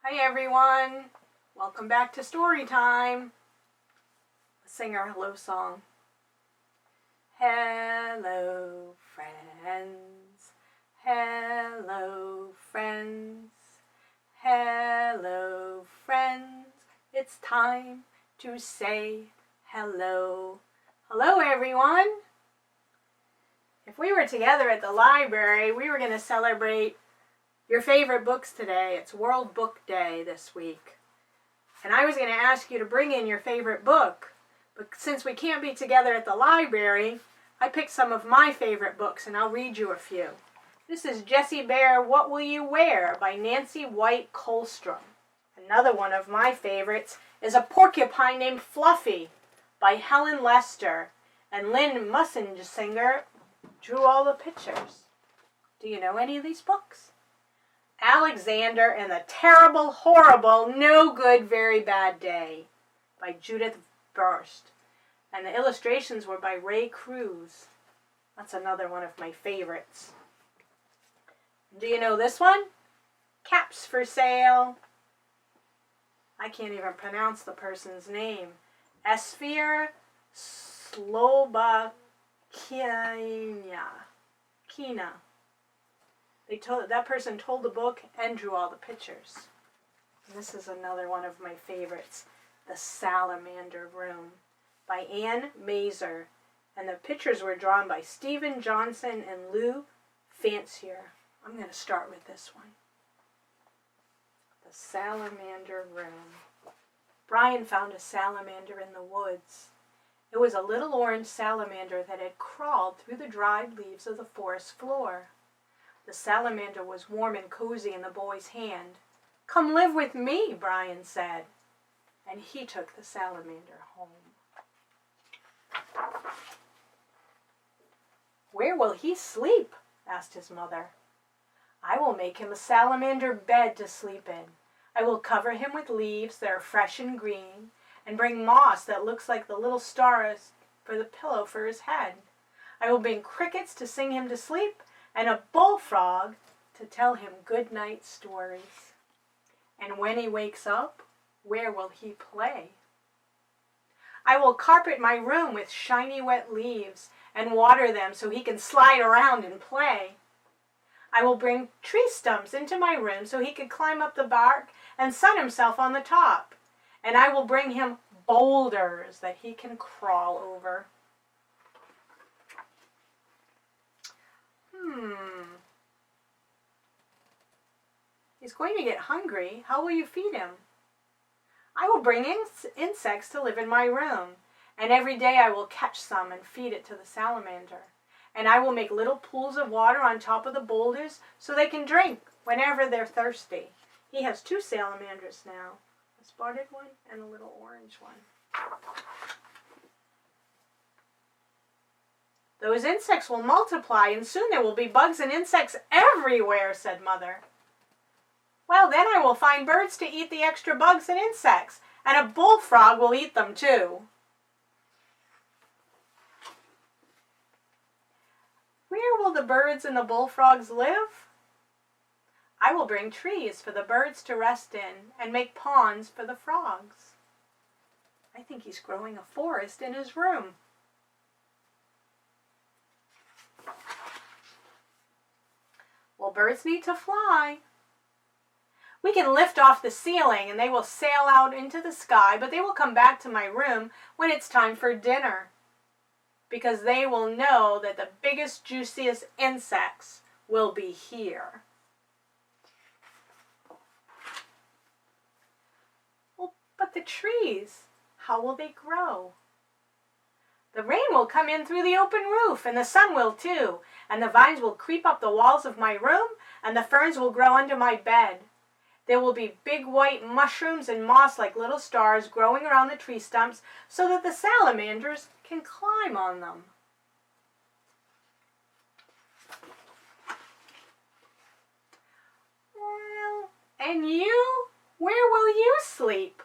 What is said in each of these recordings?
Hi everyone, welcome back to story time. Let's sing our hello song. Hello friends, hello friends, hello friends. It's time to say hello. Hello everyone. If we were together at the library, we were going to celebrate your favorite books today. It's World Book Day this week. And I was going to ask you to bring in your favorite book. But since we can't be together at the library, I picked some of my favorite books and I'll read you a few. This is Jessie Bear, What Will You Wear? By Nancy White Colstrom. Another one of my favorites is A Porcupine Named Fluffy by Helen Lester. And Lynn Mussinger drew all the pictures. Do you know any of these books? Alexander and the Terrible, Horrible, No Good, Very Bad Day by Judith Burst. And the illustrations were by Ray Cruz. That's another one of my favorites. Do you know this one? Caps for Sale. I can't even pronounce the person's name. Esfir Slobakina. That person told the book and drew all the pictures. And this is another one of my favorites, The Salamander Room by Anne Mazer. And the pictures were drawn by Stephen Johnson and Lou Fancier. I'm going to start with this one. The Salamander Room. Brian found a salamander in the woods. It was a little orange salamander that had crawled through the dried leaves of the forest floor. The salamander was warm and cozy in the boy's hand. "Come live with me," Brian said. And he took the salamander home. "Where will he sleep?" asked his mother. "I will make him a salamander bed to sleep in. I will cover him with leaves that are fresh and green, and bring moss that looks like the little stars for the pillow for his head. I will bring crickets to sing him to sleep, and a bullfrog to tell him good night stories. And when he wakes up, where will he play? I will carpet my room with shiny wet leaves and water them so he can slide around and play. I will bring tree stumps into my room so he can climb up the bark and sun himself on the top. And I will bring him boulders that he can crawl over." He's going to get hungry. How will you feed him? "I will bring insects to live in my room, and every day I will catch some and feed it to the salamander. And I will make little pools of water on top of the boulders so they can drink whenever they're thirsty." He has two salamanders now, a spotted one and a little orange one. "Those insects will multiply, and soon there will be bugs and insects everywhere," said Mother. "Well, then I will find birds to eat the extra bugs and insects, and a bullfrog will eat them too." "Where will the birds and the bullfrogs live?" "I will bring trees for the birds to rest in and make ponds for the frogs." I think he's growing a forest in his room. "Well, birds need to fly. We can lift off the ceiling and they will sail out into the sky, but they will come back to my room when it's time for dinner, because they will know that the biggest, juiciest insects will be here." "Well, but the trees, how will they grow?" "The rain will come in through the open roof, and the sun will too, and the vines will creep up the walls of my room, and the ferns will grow under my bed. There will be big white mushrooms and moss like little stars growing around the tree stumps so that the salamanders can climb on them." "Well, and you? Where will you sleep?"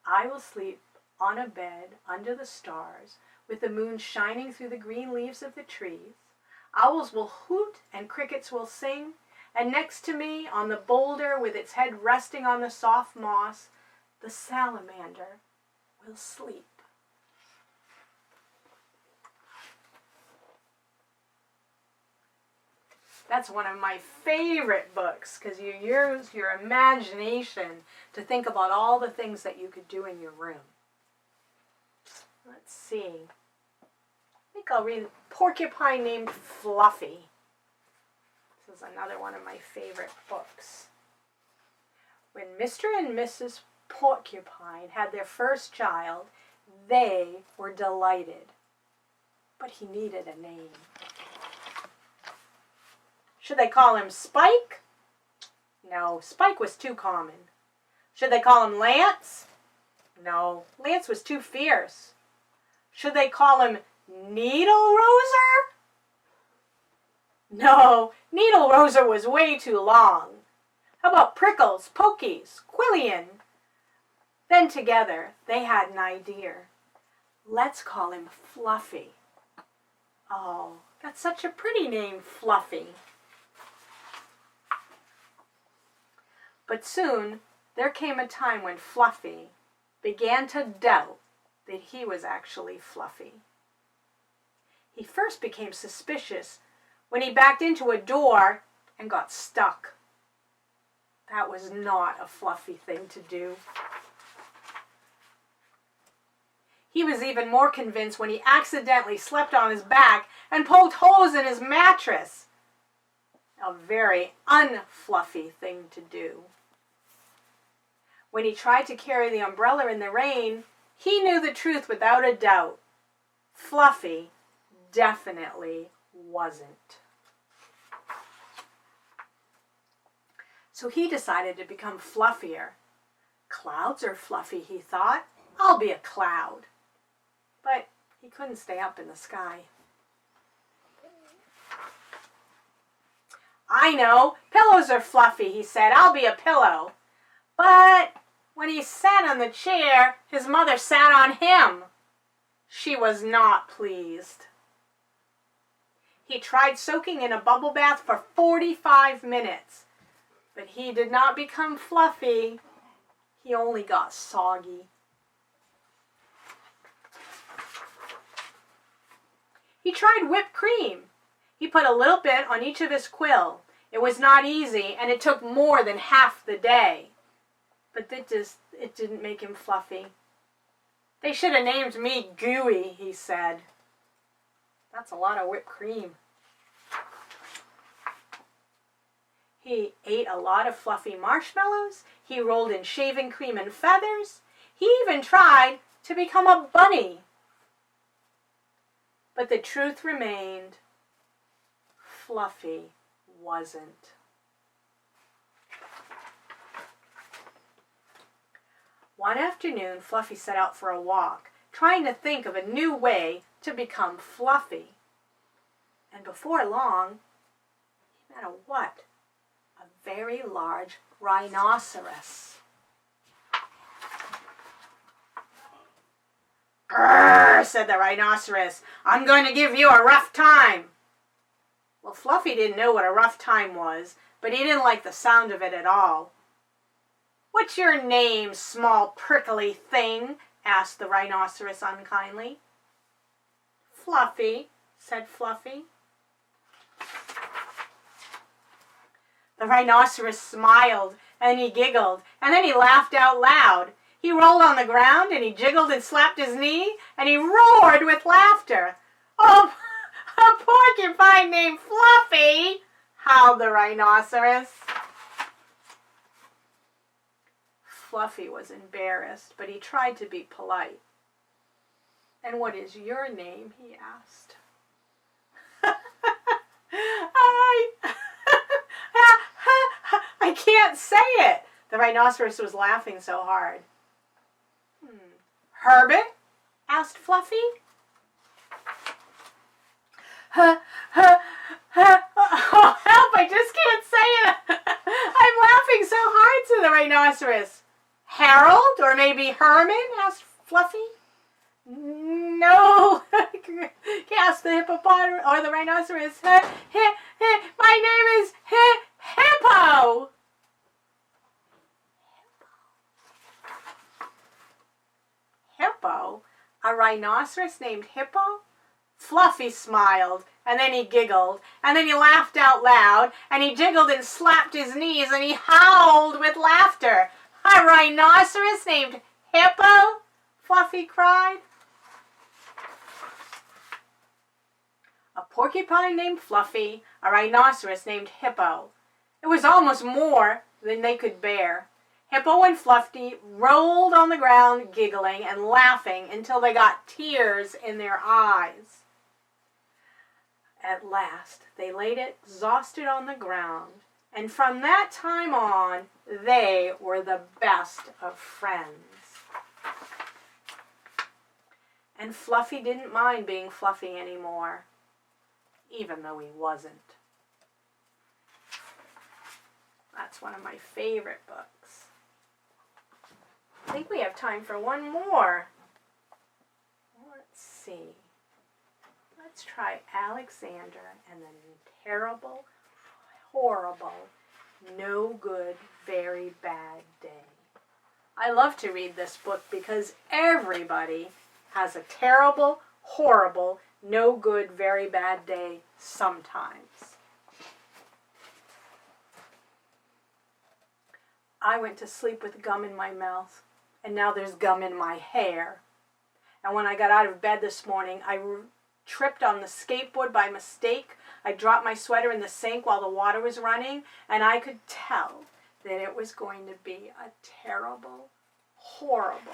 "I will sleep on a bed under the stars with the moon shining through the green leaves of the trees. Owls will hoot and crickets will sing, And next to me, on the boulder with its head resting on the soft moss, the salamander will sleep. That's one of my favorite books because you use your imagination to think about all the things that you could do in your room. Let's see. I think I'll read Porcupine Named Fluffy. This is another one of my favorite books. When Mr. and Mrs. Porcupine had their first child, they were delighted. But he needed a name. Should they call him Spike? No, Spike was too common. Should they call him Lance? No, Lance was too fierce. Should they call him Needle Roser? No, Needle Roser was way too long. How about Prickles, Pokies, Quillian? Then together they had an idea. Let's call him Fluffy. Oh, that's such a pretty name, Fluffy. But soon there came a time when Fluffy began to doubt that he was actually Fluffy. He first became suspicious when he backed into a door and got stuck. That was not a Fluffy thing to do. He was even more convinced when he accidentally slept on his back and poked holes in his mattress. A very unfluffy thing to do. When he tried to carry the umbrella in the rain, he knew the truth without a doubt. Fluffy definitely wasn't. So he decided to become fluffier. Clouds are fluffy, he thought. I'll be a cloud. But he couldn't stay up in the sky. I know, pillows are fluffy, he said. I'll be a pillow. But when he sat on the chair, his mother sat on him. She was not pleased. He tried soaking in a bubble bath for 45 minutes, but he did not become fluffy. He only got soggy. He tried whipped cream. He put a little bit on each of his quill. It was not easy, and it took more than half the day. But it didn't make him fluffy. They should have named me Gooey, he said. That's a lot of whipped cream. He ate a lot of fluffy marshmallows. He rolled in shaving cream and feathers. He even tried to become a bunny. But the truth remained, Fluffy wasn't. One afternoon, Fluffy set out for a walk, trying to think of a new way to become fluffy. And before long, he met a what? A very large rhinoceros. "Grrr," said the rhinoceros. "I'm going to give you a rough time." Well, Fluffy didn't know what a rough time was, but he didn't like the sound of it at all. "What's your name, small prickly thing?" asked the rhinoceros unkindly. "Fluffy," said Fluffy. The rhinoceros smiled, and he giggled, and then he laughed out loud. He rolled on the ground, and he jiggled and slapped his knee, and he roared with laughter. "Oh, a porcupine named Fluffy!" howled the rhinoceros. Fluffy was embarrassed, but he tried to be polite. "And what is your name?" he asked. I can't say it. The rhinoceros was laughing so hard. "Herbert?" asked Fluffy. Oh, help, I just can't say it. I'm laughing so hard," said the rhinoceros. "Harold, or maybe Herman?" asked Fluffy. "No," asked the hippopotamus or the rhinoceros. "My name is Hippo! Hippo? A rhinoceros named Hippo? Fluffy smiled, and then he giggled, and then he laughed out loud, and he jiggled and slapped his knees, and he howled with laughter. A rhinoceros named Hippo? Fluffy cried. A porcupine named Fluffy, a rhinoceros named Hippo. It was almost more than they could bear. Hippo and Fluffy rolled on the ground, giggling and laughing until they got tears in their eyes. At last, they laid exhausted on the ground, and from that time on, they were the best of friends. And Fluffy didn't mind being Fluffy anymore, even though he wasn't. That's one of my favorite books. I think we have time for one more. Let's see. Let's try Alexander and the Terrible, Horrible, No Good, Very Bad Day. I love to read this book because everybody has a terrible, horrible, no good, very bad day sometimes. I went to sleep with gum in my mouth, and now there's gum in my hair. And when I got out of bed this morning, I tripped on the skateboard by mistake. I dropped my sweater in the sink while the water was running, and I could tell that it was going to be a terrible, horrible,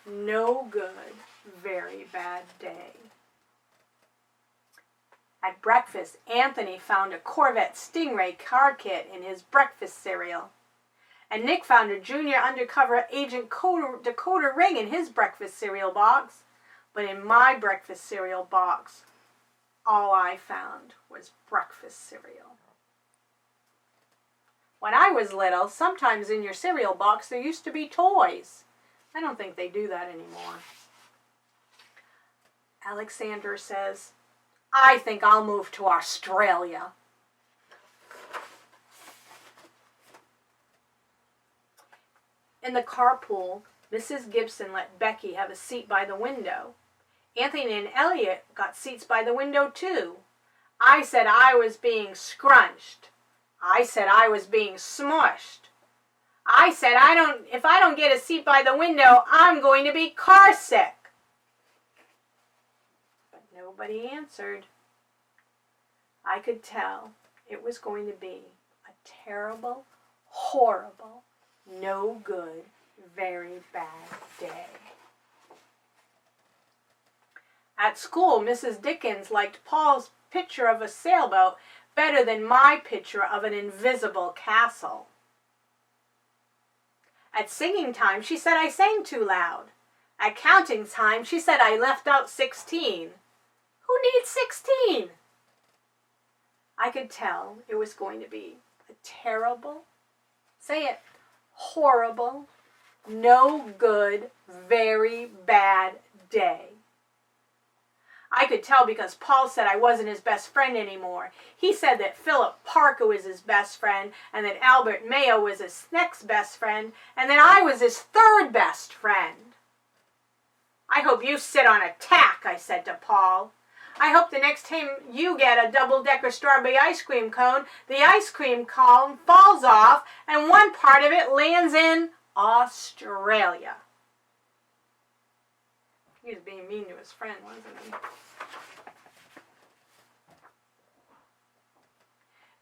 no good, very bad day. At breakfast, Anthony found a Corvette Stingray car kit in his breakfast cereal. And Nick found a Junior Undercover Agent decoder ring in his breakfast cereal box. But in my breakfast cereal box, all I found was breakfast cereal. When I was little, sometimes in your cereal box there used to be toys. I don't think they do that anymore. Alexander says, I think I'll move to Australia. In the carpool, Mrs. Gibson let Becky have a seat by the window. Anthony and Elliot got seats by the window too. I said I was being scrunched. I said I was being smushed. I said if I don't get a seat by the window, I'm going to be car sick. But nobody answered. I could tell it was going to be a terrible, horrible, no good, very bad day. At school, Mrs. Dickens liked Paul's picture of a sailboat better than my picture of an invisible castle. At singing time, she said I sang too loud. At counting time, she said I left out 16. Who needs 16? I could tell it was going to be a terrible, say it, horrible, no good, very bad day. I could tell because Paul said I wasn't his best friend anymore. He said that Philip Parker was his best friend, and that Albert Mayo was his next best friend, and that I was his third best friend. I hope you sit on a tack, I said to Paul. I hope the next time you get a double-decker strawberry ice cream cone, the ice cream cone falls off and one part of it lands in Australia. He was being mean to his friend, wasn't he?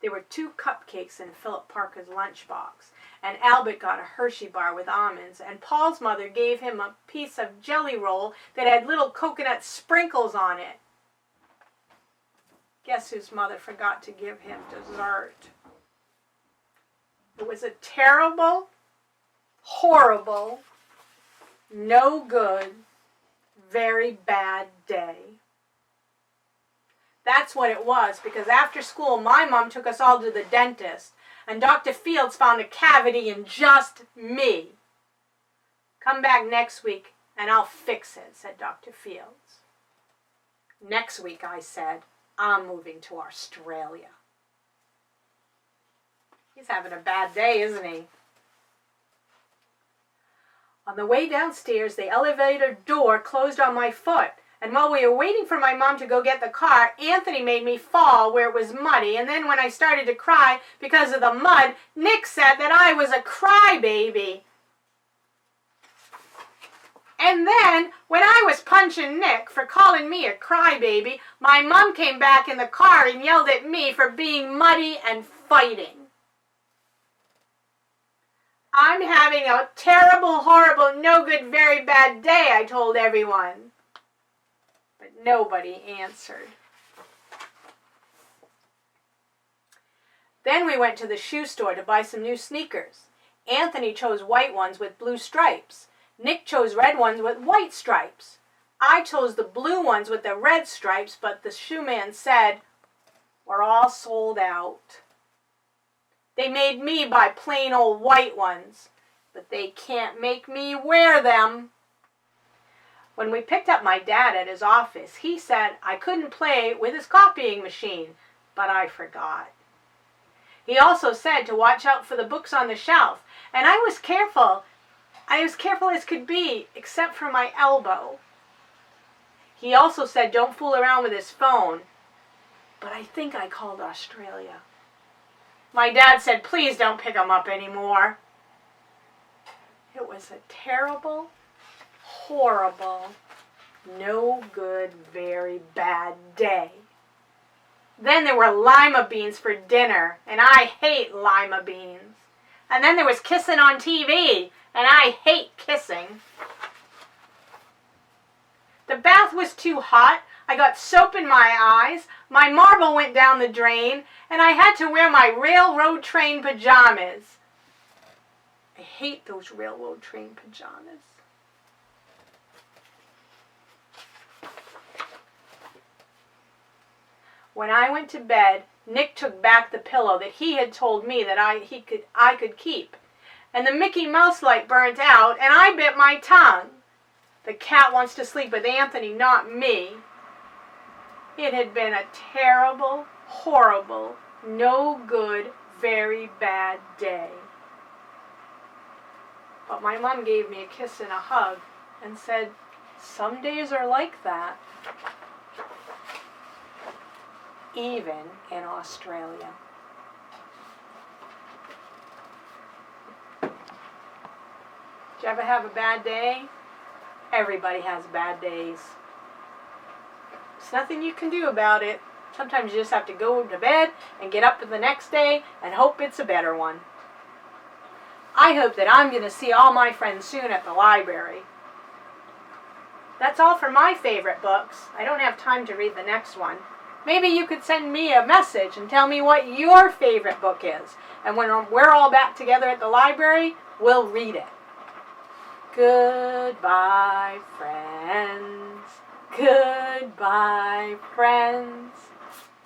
There were 2 cupcakes in Philip Parker's lunchbox, and Albert got a Hershey bar with almonds, and Paul's mother gave him a piece of jelly roll that had little coconut sprinkles on it. Guess whose mother forgot to give him dessert? It was a terrible, horrible, no good, very bad day. That's what it was, because after school, my mom took us all to the dentist, and Dr. Fields found a cavity in just me. Come back next week, and I'll fix it, said Dr. Fields. Next week, I said, I'm moving to Australia. He's having a bad day, isn't he? On the way downstairs, the elevator door closed on my foot. And while we were waiting for my mom to go get the car, Anthony made me fall where it was muddy. And then when I started to cry because of the mud, Nick said that I was a crybaby. And then, when I was punching Nick for calling me a crybaby, my mom came back in the car and yelled at me for being muddy and fighting. I'm having a terrible, horrible, no good, very bad day, I told everyone. But nobody answered. Then we went to the shoe store to buy some new sneakers. Anthony chose white ones with blue stripes. Nick chose red ones with white stripes. I chose the blue ones with the red stripes, but the shoe man said, "We're all sold out." They made me buy plain old white ones, but they can't make me wear them. When we picked up my dad at his office, he said I couldn't play with his copying machine, but I forgot. He also said to watch out for the books on the shelf, and I was careful. I was careful as could be, except for my elbow. He also said don't fool around with his phone, but I think I called Australia. My dad said, please don't pick him up anymore. It was a terrible, horrible, no good, very bad day. Then there were lima beans for dinner, and I hate lima beans. And then there was kissing on TV, and I hate kissing. The bath was too hot. I got soap in my eyes, my marble went down the drain, and I had to wear my railroad train pajamas. I hate those railroad train pajamas. When I went to bed, Nick took back the pillow that he had told me that I could keep. And the Mickey Mouse light burnt out, and I bit my tongue. The cat wants to sleep with Anthony, not me. It had been a terrible, horrible, no good, very bad day. But my mom gave me a kiss and a hug and said, some days are like that. Even in Australia. Did you ever have a bad day? Everybody has bad days. There's nothing you can do about it. Sometimes you just have to go to bed and get up the next day and hope it's a better one. I hope that I'm going to see all my friends soon at the library. That's all for my favorite books. I don't have time to read the next one. Maybe you could send me a message and tell me what your favorite book is. And when we're all back together at the library, we'll read it. Goodbye, friends. Goodbye, friends.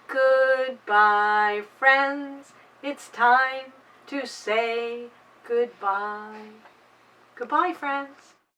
Goodbye, friends. It's time to say goodbye. Goodbye, friends.